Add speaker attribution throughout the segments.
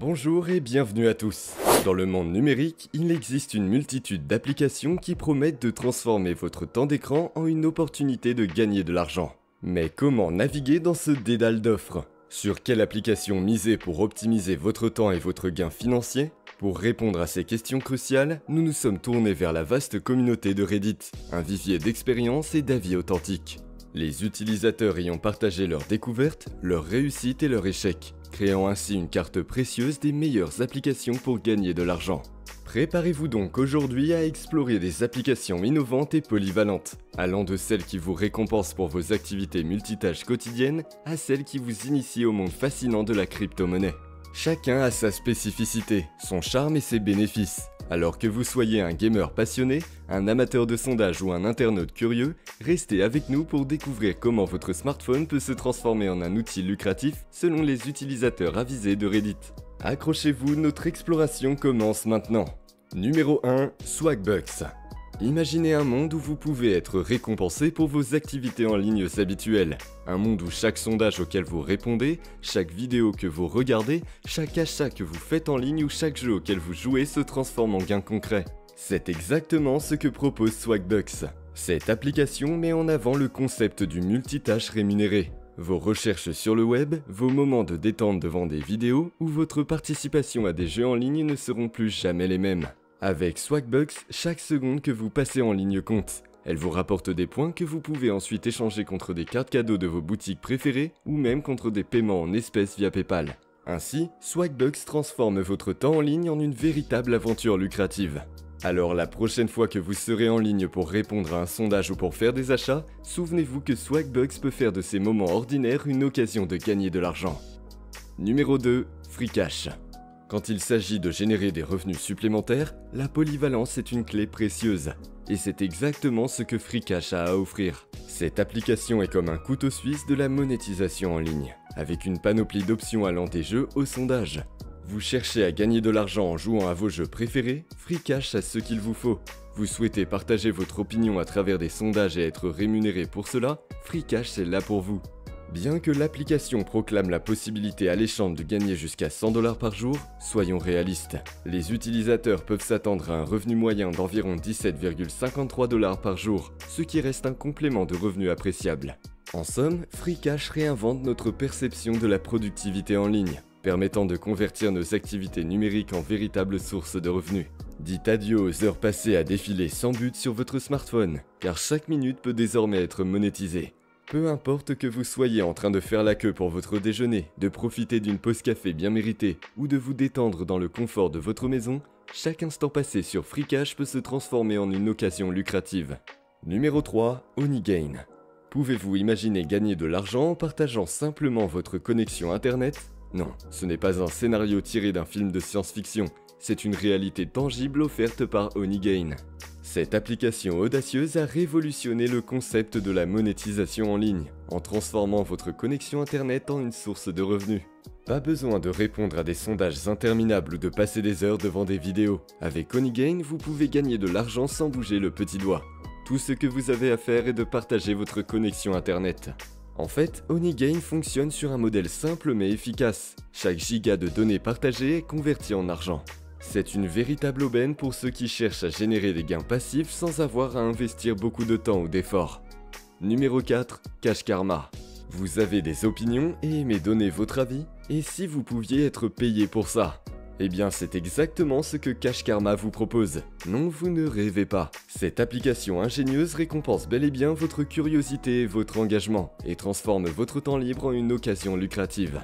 Speaker 1: Bonjour et bienvenue à tous. Dans le monde numérique, il existe une multitude d'applications qui promettent de transformer votre temps d'écran en une opportunité de gagner de l'argent. Mais comment naviguer dans ce dédale d'offres? Sur quelle application miser pour optimiser votre temps et votre gain financier? Pour répondre à ces questions cruciales, nous nous sommes tournés vers la vaste communauté de Reddit, un vivier d'expériences et d'avis authentiques. Les utilisateurs y ont partagé leurs découvertes, leurs réussites et leurs échecs, créant ainsi une carte précieuse des meilleures applications pour gagner de l'argent. Préparez-vous donc aujourd'hui à explorer des applications innovantes et polyvalentes, allant de celles qui vous récompensent pour vos activités multitâches quotidiennes à celles qui vous initient au monde fascinant de la crypto-monnaie. Chacun a sa spécificité, son charme et ses bénéfices. Alors que vous soyez un gamer passionné, un amateur de sondage ou un internaute curieux, restez avec nous pour découvrir comment votre smartphone peut se transformer en un outil lucratif selon les utilisateurs avisés de Reddit. Accrochez-vous, notre exploration commence maintenant. Numéro 1. Swagbucks. Imaginez un monde où vous pouvez être récompensé pour vos activités en ligne habituelles. Un monde où chaque sondage auquel vous répondez, chaque vidéo que vous regardez, chaque achat que vous faites en ligne ou chaque jeu auquel vous jouez se transforme en gain concret. C'est exactement ce que propose Swagbucks. Cette application met en avant le concept du multitâche rémunéré. Vos recherches sur le web, vos moments de détente devant des vidéos ou votre participation à des jeux en ligne ne seront plus jamais les mêmes. Avec Swagbucks, chaque seconde que vous passez en ligne compte. Elle vous rapporte des points que vous pouvez ensuite échanger contre des cartes cadeaux de vos boutiques préférées ou même contre des paiements en espèces via PayPal. Ainsi, Swagbucks transforme votre temps en ligne en une véritable aventure lucrative. Alors la prochaine fois que vous serez en ligne pour répondre à un sondage ou pour faire des achats, souvenez-vous que Swagbucks peut faire de ces moments ordinaires une occasion de gagner de l'argent. Numéro 2. Freecash. Quand il s'agit de générer des revenus supplémentaires, la polyvalence est une clé précieuse. Et c'est exactement ce que Freecash a à offrir. Cette application est comme un couteau suisse de la monétisation en ligne, avec une panoplie d'options allant des jeux aux sondages. Vous cherchez à gagner de l'argent en jouant à vos jeux préférés, Freecash a ce qu'il vous faut. Vous souhaitez partager votre opinion à travers des sondages et être rémunéré pour cela, Freecash est là pour vous. Bien que l'application proclame la possibilité alléchante de gagner jusqu'à 100 $ par jour, soyons réalistes. Les utilisateurs peuvent s'attendre à un revenu moyen d'environ 17,53 $ par jour, ce qui reste un complément de revenu appréciable. En somme, Freecash réinvente notre perception de la productivité en ligne, permettant de convertir nos activités numériques en véritables sources de revenus. Dites adieu aux heures passées à défiler sans but sur votre smartphone, car chaque minute peut désormais être monétisée. Peu importe que vous soyez en train de faire la queue pour votre déjeuner, de profiter d'une pause café bien méritée ou de vous détendre dans le confort de votre maison, chaque instant passé sur Freecash peut se transformer en une occasion lucrative. Numéro 3. Onigain. Pouvez-vous imaginer gagner de l'argent en partageant simplement votre connexion internet? Non, ce n'est pas un scénario tiré d'un film de science-fiction, c'est une réalité tangible offerte par Onigain. Cette application audacieuse a révolutionné le concept de la monétisation en ligne, en transformant votre connexion internet en une source de revenus. Pas besoin de répondre à des sondages interminables ou de passer des heures devant des vidéos. Avec Onigain, vous pouvez gagner de l'argent sans bouger le petit doigt. Tout ce que vous avez à faire est de partager votre connexion internet. En fait, Onigain fonctionne sur un modèle simple mais efficace. Chaque giga de données partagées est converti en argent. C'est une véritable aubaine pour ceux qui cherchent à générer des gains passifs sans avoir à investir beaucoup de temps ou d'efforts. Numéro 4. Cash Karma. Vous avez des opinions et aimez donner votre avis? Et si vous pouviez être payé pour ça? Eh bien c'est exactement ce que Cash Karma vous propose. Non, vous ne rêvez pas. Cette application ingénieuse récompense bel et bien votre curiosité et votre engagement, et transforme votre temps libre en une occasion lucrative.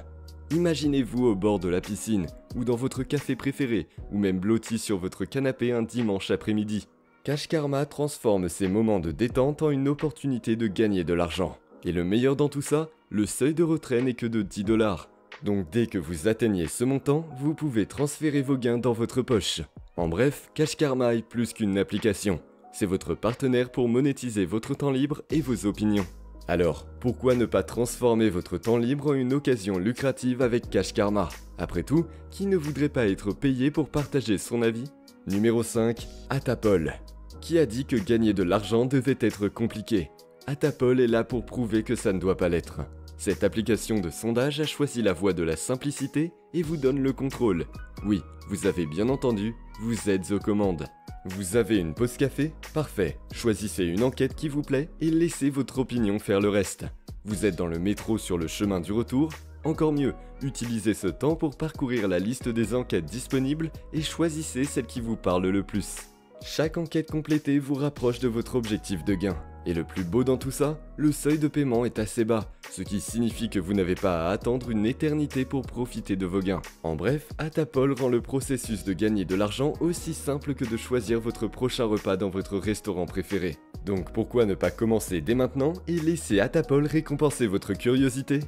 Speaker 1: Imaginez-vous au bord de la piscine, ou dans votre café préféré, ou même blotti sur votre canapé un dimanche après-midi. Cash Karma transforme ces moments de détente en une opportunité de gagner de l'argent. Et le meilleur dans tout ça, le seuil de retrait n'est que de 10 $. Donc dès que vous atteignez ce montant, vous pouvez transférer vos gains dans votre poche. En bref, Cash Karma est plus qu'une application. C'est votre partenaire pour monétiser votre temps libre et vos opinions. Alors, pourquoi ne pas transformer votre temps libre en une occasion lucrative avec Cash Karma? Après tout, qui ne voudrait pas être payé pour partager son avis? Numéro 5. Atapol. Qui a dit que gagner de l'argent devait être compliqué? Atapol est là pour prouver que ça ne doit pas l'être. Cette application de sondage a choisi la voie de la simplicité et vous donne le contrôle. Oui, vous avez bien entendu, vous êtes aux commandes. Vous avez une pause café? Parfait. Choisissez une enquête qui vous plaît et laissez votre opinion faire le reste. Vous êtes dans le métro sur le chemin du retour? Encore mieux, utilisez ce temps pour parcourir la liste des enquêtes disponibles et choisissez celle qui vous parle le plus. Chaque enquête complétée vous rapproche de votre objectif de gain. Et le plus beau dans tout ça, le seuil de paiement est assez bas, ce qui signifie que vous n'avez pas à attendre une éternité pour profiter de vos gains. En bref, Atapol rend le processus de gagner de l'argent aussi simple que de choisir votre prochain repas dans votre restaurant préféré. Donc pourquoi ne pas commencer dès maintenant et laisser Atapol récompenser votre curiosité?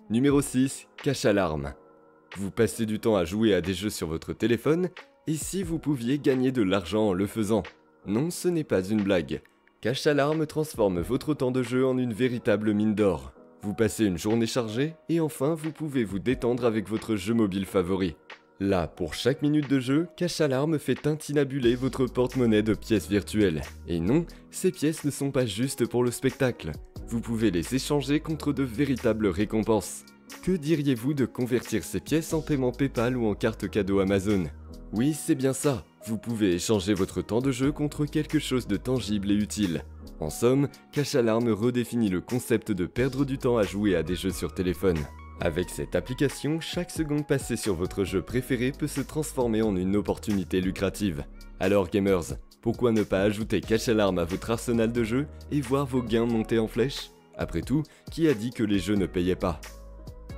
Speaker 1: Numéro 6. Cache Alarme. Vous passez du temps à jouer à des jeux sur votre téléphone, et si vous pouviez gagner de l'argent en le faisant? Non, ce n'est pas une blague. Cache Alarme transforme votre temps de jeu en une véritable mine d'or. Vous passez une journée chargée, et enfin vous pouvez vous détendre avec votre jeu mobile favori. Là, pour chaque minute de jeu, Cache Alarme fait tintinabuler votre porte-monnaie de pièces virtuelles. Et non, ces pièces ne sont pas juste pour le spectacle. Vous pouvez les échanger contre de véritables récompenses. Que diriez-vous de convertir ces pièces en paiement PayPal ou en carte cadeau Amazon? Oui, c'est bien ça. Vous pouvez échanger votre temps de jeu contre quelque chose de tangible et utile. En somme, Cache Alarme redéfinit le concept de perdre du temps à jouer à des jeux sur téléphone. Avec cette application, chaque seconde passée sur votre jeu préféré peut se transformer en une opportunité lucrative. Alors gamers, pourquoi ne pas ajouter Cache Alarme à votre arsenal de jeux et voir vos gains monter en flèche? Après tout, qui a dit que les jeux ne payaient pas?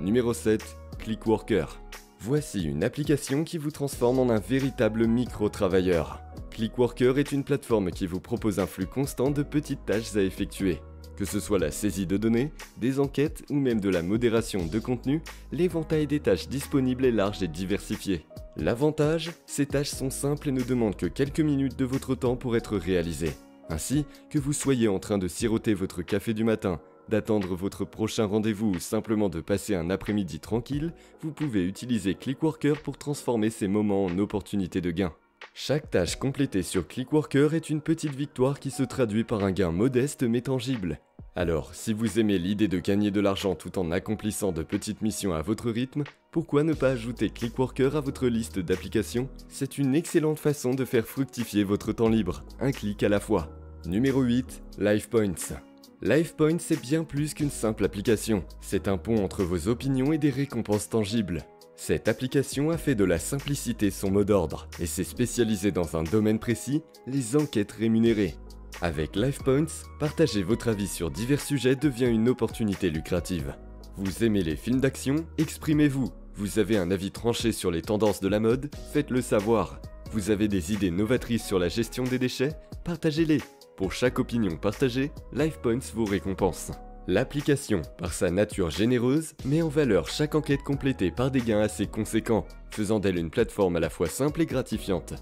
Speaker 1: Numéro 7. Clickworker. Voici une application qui vous transforme en un véritable micro-travailleur. Clickworker est une plateforme qui vous propose un flux constant de petites tâches à effectuer. Que ce soit la saisie de données, des enquêtes ou même de la modération de contenu, l'éventail des tâches disponibles est large et diversifié. L'avantage, ces tâches sont simples et ne demandent que quelques minutes de votre temps pour être réalisées. Ainsi, que vous soyez en train de siroter votre café du matin, d'attendre votre prochain rendez-vous ou simplement de passer un après-midi tranquille, vous pouvez utiliser Clickworker pour transformer ces moments en opportunités de gain. Chaque tâche complétée sur Clickworker est une petite victoire qui se traduit par un gain modeste mais tangible. Alors, si vous aimez l'idée de gagner de l'argent tout en accomplissant de petites missions à votre rythme, pourquoi ne pas ajouter Clickworker à votre liste d'applications? C'est une excellente façon de faire fructifier votre temps libre, un clic à la fois. Numéro 8. LifePoints. LifePoints c'est bien plus qu'une simple application, c'est un pont entre vos opinions et des récompenses tangibles. Cette application a fait de la simplicité son mot d'ordre et s'est spécialisée dans un domaine précis, les enquêtes rémunérées. Avec LifePoints, partager votre avis sur divers sujets devient une opportunité lucrative. Vous aimez les films d'action? Exprimez-vous. Vous avez un avis tranché sur les tendances de la mode? Faites-le savoir. Vous avez des idées novatrices sur la gestion des déchets? Partagez-les. Pour chaque opinion partagée, LifePoints vous récompense. L'application, par sa nature généreuse, met en valeur chaque enquête complétée par des gains assez conséquents, faisant d'elle une plateforme à la fois simple et gratifiante.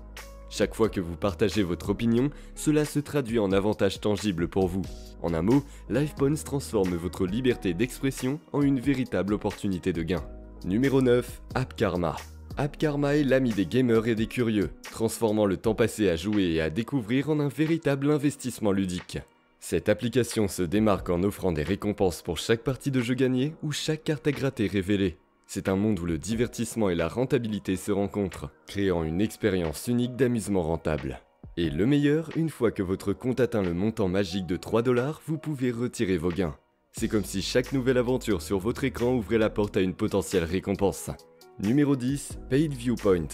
Speaker 1: Chaque fois que vous partagez votre opinion, cela se traduit en avantages tangibles pour vous. En un mot, LifePoints transforme votre liberté d'expression en une véritable opportunité de gain. Numéro 9. AppKarma. AppKarma est l'ami des gamers et des curieux, transformant le temps passé à jouer et à découvrir en un véritable investissement ludique. Cette application se démarque en offrant des récompenses pour chaque partie de jeu gagnée ou chaque carte à gratter révélée. C'est un monde où le divertissement et la rentabilité se rencontrent, créant une expérience unique d'amusement rentable. Et le meilleur, une fois que votre compte atteint le montant magique de 3 $, vous pouvez retirer vos gains. C'est comme si chaque nouvelle aventure sur votre écran ouvrait la porte à une potentielle récompense. Numéro 10. Paid Viewpoint.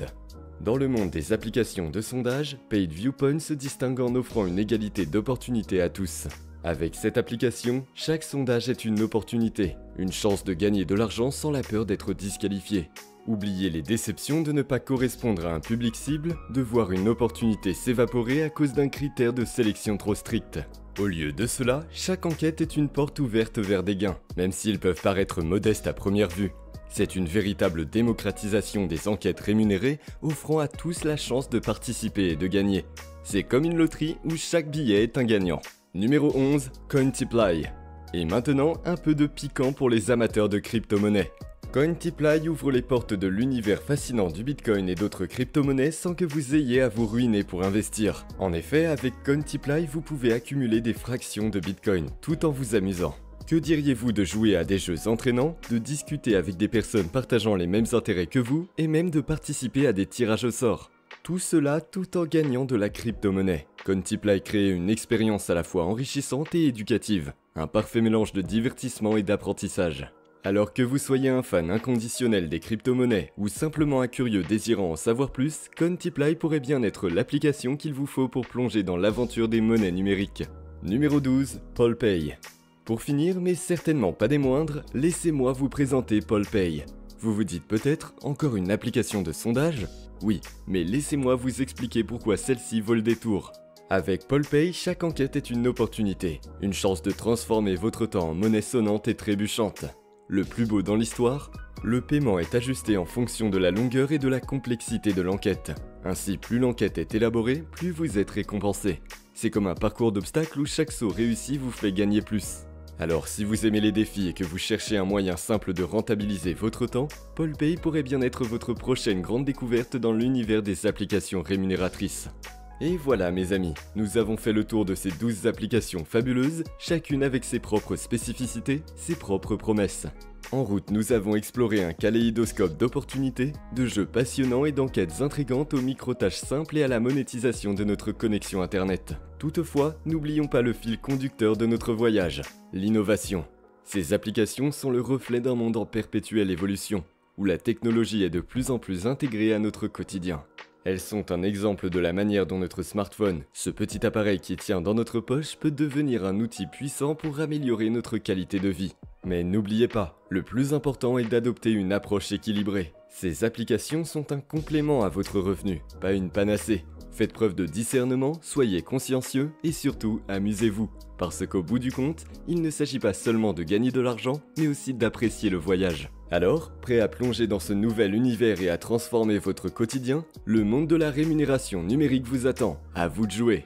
Speaker 1: Dans le monde des applications de sondage, Paid Viewpoint se distingue en offrant une égalité d'opportunités à tous. Avec cette application, chaque sondage est une opportunité, une chance de gagner de l'argent sans la peur d'être disqualifié. Oubliez les déceptions de ne pas correspondre à un public cible, de voir une opportunité s'évaporer à cause d'un critère de sélection trop strict. Au lieu de cela, chaque enquête est une porte ouverte vers des gains, même s'ils peuvent paraître modestes à première vue. C'est une véritable démocratisation des enquêtes rémunérées, offrant à tous la chance de participer et de gagner. C'est comme une loterie où chaque billet est un gagnant. Numéro 11. Cointiply. Et maintenant, un peu de piquant pour les amateurs de crypto-monnaies. Cointiply ouvre les portes de l'univers fascinant du Bitcoin et d'autres crypto-monnaies sans que vous ayez à vous ruiner pour investir. En effet, avec Cointiply, vous pouvez accumuler des fractions de Bitcoin tout en vous amusant. Que diriez-vous de jouer à des jeux entraînants, de discuter avec des personnes partageant les mêmes intérêts que vous, et même de participer à des tirages au sort? Tout cela tout en gagnant de la crypto-monnaie. Contiply crée une expérience à la fois enrichissante et éducative, un parfait mélange de divertissement et d'apprentissage. Alors que vous soyez un fan inconditionnel des crypto-monnaies ou simplement un curieux désirant en savoir plus, Contiply pourrait bien être l'application qu'il vous faut pour plonger dans l'aventure des monnaies numériques. Numéro 12, PolPay. Pour finir, mais certainement pas des moindres, laissez-moi vous présenter PolPay. Vous vous dites peut-être, encore une application de sondage? Oui, mais laissez-moi vous expliquer pourquoi celle-ci vaut le détour. Avec PolPay, chaque enquête est une opportunité, une chance de transformer votre temps en monnaie sonnante et trébuchante. Le plus beau dans l'histoire, le paiement est ajusté en fonction de la longueur et de la complexité de l'enquête. Ainsi, plus l'enquête est élaborée, plus vous êtes récompensé. C'est comme un parcours d'obstacles où chaque saut réussi vous fait gagner plus. Alors si vous aimez les défis et que vous cherchez un moyen simple de rentabiliser votre temps, PolPay pourrait bien être votre prochaine grande découverte dans l'univers des applications rémunératrices. Et voilà mes amis, nous avons fait le tour de ces 12 applications fabuleuses, chacune avec ses propres spécificités, ses propres promesses. En route, nous avons exploré un kaléidoscope d'opportunités, de jeux passionnants et d'enquêtes intrigantes aux micro-tâches simples et à la monétisation de notre connexion internet. Toutefois, n'oublions pas le fil conducteur de notre voyage, l'innovation. Ces applications sont le reflet d'un monde en perpétuelle évolution, où la technologie est de plus en plus intégrée à notre quotidien. Elles sont un exemple de la manière dont notre smartphone, ce petit appareil qui tient dans notre poche, peut devenir un outil puissant pour améliorer notre qualité de vie. Mais n'oubliez pas, le plus important est d'adopter une approche équilibrée. Ces applications sont un complément à votre revenu, pas une panacée. Faites preuve de discernement, soyez consciencieux et surtout amusez-vous. Parce qu'au bout du compte, il ne s'agit pas seulement de gagner de l'argent, mais aussi d'apprécier le voyage. Alors, prêt à plonger dans ce nouvel univers et à transformer votre quotidien? Le monde de la rémunération numérique vous attend, à vous de jouer.